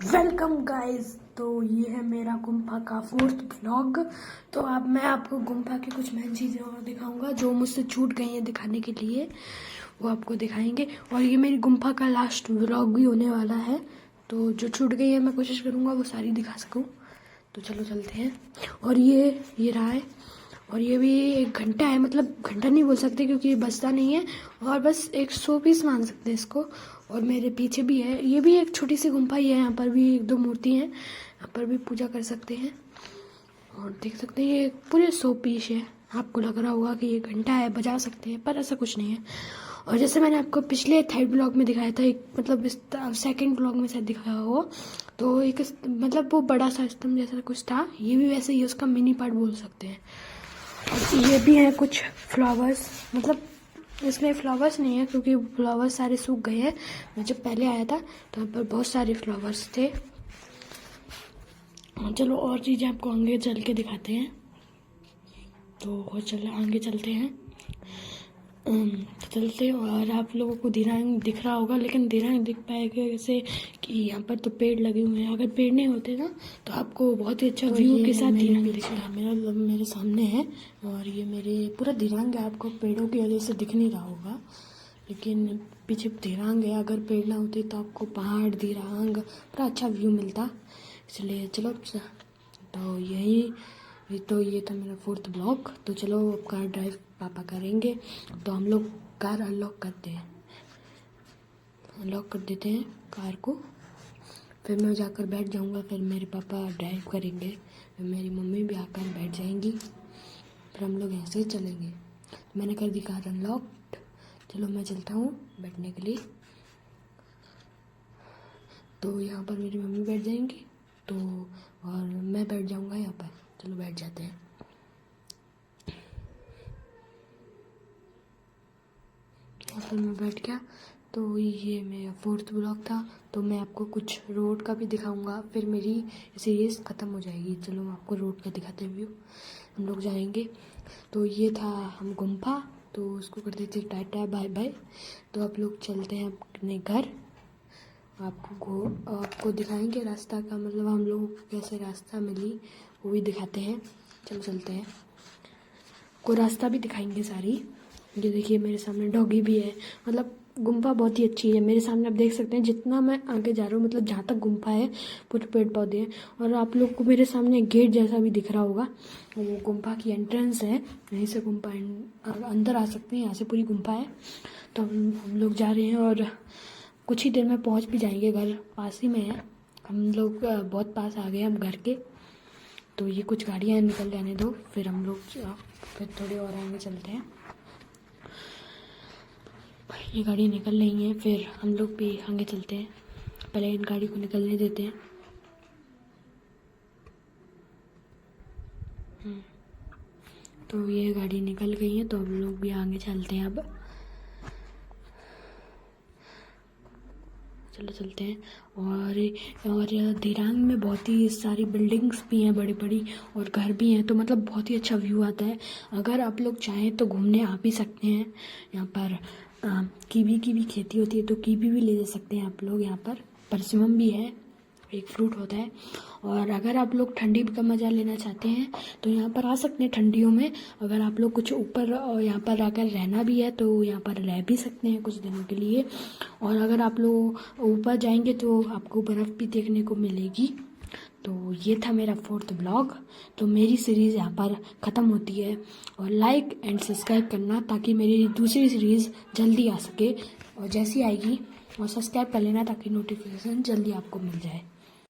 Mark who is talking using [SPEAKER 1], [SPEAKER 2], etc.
[SPEAKER 1] Welcome guys. तो ये है मेरा गुम्फा का 4th ब्लॉग। तो अब मैं आपको गुम्फा की कुछ मेन चीज़ें और दिखाऊंगा जो मुझसे छूट गई हैं दिखाने के लिए, वो आपको दिखाएंगे। और ये मेरी गुम्फा का लास्ट ब्लॉग भी होने वाला है, तो जो छूट गई है मैं कोशिश करूँगा वो सारी दिखा सकूँ। तो चलो चलते हैं। और ये रहा है, और ये भी 1 घंटा है, मतलब घंटा नहीं बोल सकते क्योंकि ये बजता नहीं है, और बस 100 पीस मान सकते हैं इसको। और मेरे पीछे भी है, ये भी एक छोटी सी गुम्फा ही है, यहाँ पर भी 1-2 मूर्ति हैं, यहाँ पर भी पूजा कर सकते हैं। और देख सकते हैं ये पूरे 100 पीस है। आपको लग रहा होगा कि ये घंटा है, बजा सकते हैं, पर ऐसा कुछ नहीं है। और जैसे मैंने आपको पिछले 3rd ब्लॉग में दिखाया था, एक मतलब इस 2nd ब्लॉग में शायद दिखाया हो, तो एक मतलब वो बड़ा सा स्तंभ जैसा कुछ था, ये भी वैसे ही उसका मिनी पार्ट बोल सकते हैं। और ये भी है कुछ फ्लावर्स, मतलब इसमें फ्लावर्स नहीं है क्योंकि फ्लावर्स सारे सूख गए हैं। मैं जब पहले आया था तो यहाँ पर बहुत सारे फ्लावर्स थे। चलो और चीज़ें आपको आगे चल के दिखाते हैं। तो चलो आगे चलते हैं। चलते, और आप लोगों को दिरांग दिख रहा होगा, लेकिन दिरांग दिख पाएगा जैसे कि यहाँ पर तो पेड़ लगे हुए हैं। अगर पेड़ नहीं होते ना तो आपको बहुत ही अच्छा व्यू के साथ दिरांग दिखता। मेरे सामने है, और ये मेरे पूरा दिरांग है। आपको पेड़ों की वजह से दिख नहीं रहा होगा, लेकिन पीछे दिरांग है। अगर पेड़ ना होते तो आपको पहाड़, दिरांग पूरा अच्छा व्यू मिलता। इसलिए चलो, तो ये था मेरा 4th ब्लॉग। तो चलो अब कार ड्राइव पापा करेंगे, तो हम लोग कार अनलॉक करते हैं, अनलॉक कर देते हैं कार को। फिर मैं जाकर बैठ जाऊंगा, फिर मेरे पापा ड्राइव करेंगे, फिर मेरी मम्मी भी आकर बैठ जाएंगी, फिर हम लोग ऐसे ही चलेंगे। मैंने कर दी कार अनलॉक्ड। चलो मैं चलता हूँ बैठने के लिए। तो यहाँ पर मेरी मम्मी बैठ जाएंगी, तो और मैं बैठ जाऊँगा यहाँ पर। चलो बैठ जाते हैं। यहाँ पर मैं बैठ गया। तो ये मेरा 4th ब्लॉग था, तो मैं आपको कुछ रोड का भी दिखाऊंगा, फिर मेरी सीरीज़ ख़त्म हो जाएगी। चलो मैं आपको रोड का दिखाते हुए हम लोग जाएंगे। तो ये था हम गुम्फा, तो उसको कर देते टाटा बाय बाय। तो आप लोग चलते हैं अपने घर। आपको दिखाएंगे रास्ता का, मतलब हम लोगों को कैसे रास्ता मिली वो भी दिखाते हैं। चलो चलते हैं, को रास्ता भी दिखाएंगे सारी। ये देखिए मेरे सामने डॉगी भी है, मतलब गुम्फा बहुत ही अच्छी है। मेरे सामने आप देख सकते हैं, जितना मैं आगे जा रहा हूँ, मतलब जहाँ तक गुम्फा है पूरे पेड़ पौधे हैं। और आप लोग को मेरे सामने गेट जैसा भी दिख रहा होगा, वो गुम्फा की एंट्रेंस है। यहीं से गुम्फा अंदर आ सकते हैं, यहाँ से पूरी गुम्फा है। तो हम लोग जा रहे हैं, और कुछ ही देर में पहुँच भी जाएंगे। घर पास ही में है, हम लोग बहुत पास आ गए हम घर के। तो ये कुछ गाड़ियाँ निकल जाने दो, फिर हम लोग फिर थोड़े और आगे चलते हैं। ये गाड़ी निकल रही है, फिर हम लोग भी आगे चलते हैं। पहले इन गाड़ी को निकलने देते हैं। तो ये गाड़ी निकल गई है, तो हम लोग भी आगे चलते हैं अब। चलो चलते हैं। और दिरांग में बहुत ही सारी बिल्डिंग्स भी हैं बड़ी बड़ी, और घर भी हैं, तो मतलब बहुत ही अच्छा व्यू आता है। अगर आप लोग चाहें तो घूमने आ भी सकते हैं। यहाँ पर कीवी की भी खेती होती है, तो कीवी भी ले जा सकते हैं आप लोग। यहाँ पर परसिमम भी है, एक फ्रूट होता है। और अगर आप लोग ठंडी का मज़ा लेना चाहते हैं तो यहाँ पर आ सकते हैं ठंडियों में। अगर आप लोग कुछ ऊपर यहाँ पर आकर रहना भी है तो यहाँ पर रह भी सकते हैं कुछ दिनों के लिए। और अगर आप लोग ऊपर जाएंगे तो आपको बर्फ़ भी देखने को मिलेगी। तो ये था मेरा 4th ब्लॉग। तो मेरी सीरीज़ यहाँ पर ख़त्म होती है, और लाइक एंड सब्सक्राइब करना ताकि मेरी दूसरी सीरीज़ जल्दी आ सके, और जैसी आएगी और सब्सक्राइब कर लेना ताकि नोटिफिकेशन जल्दी आपको मिल जाए।